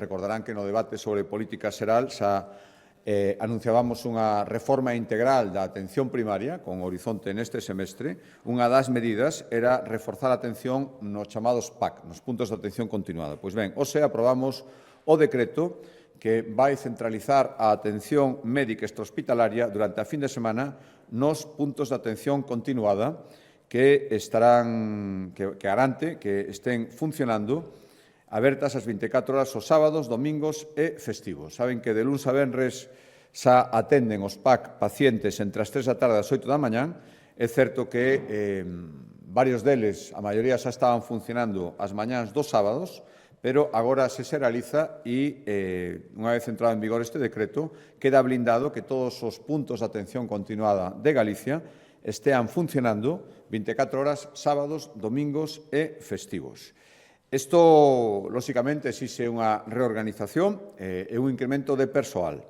recordarán que no debate sobre política xeral xa anunciábamos unha reforma integral da atención primaria con horizonte neste semestre. Unha das medidas era reforzar a atención nos chamados PAC, nos puntos de atención continuada. Pois ben, hoxe aprobamos o decreto que vai centralizar a atención médica extrahospitalaria durante a fin de semana nos puntos de atención continuada que garante que estén funcionando abertas as 24 horas os sábados, domingos e festivos. Saben que de luns a venres xa atenden os PAC pacientes entre as 3 da tarde e as 8 da mañán. É certo que varios deles, a maioría, xa estaban funcionando as mañáns dos sábados, pero agora se xeraliza e, unha vez entrado en vigor este decreto, queda blindado que todos os puntos de atención continuada de Galicia estean funcionando 24 horas, sábados, domingos e festivos. Isto, lóxicamente, exixe unha reorganización e un incremento de persoal.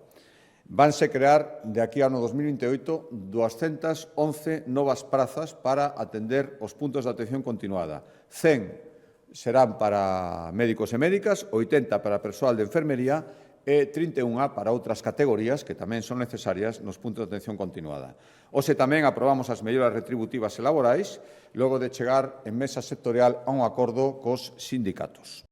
Vanse crear, de aquí ao ano 2028, 211 novas prazas para atender os puntos de atención continuada. 100 serán para médicos e médicas, 80 para persoal de enfermería e 31 para outras categorías que tamén son necesarias nos puntos de atención continuada. Hoxe tamén aprobamos as melloras retributivas e laborais, logo de chegar en mesa sectorial a un acordo cos sindicatos.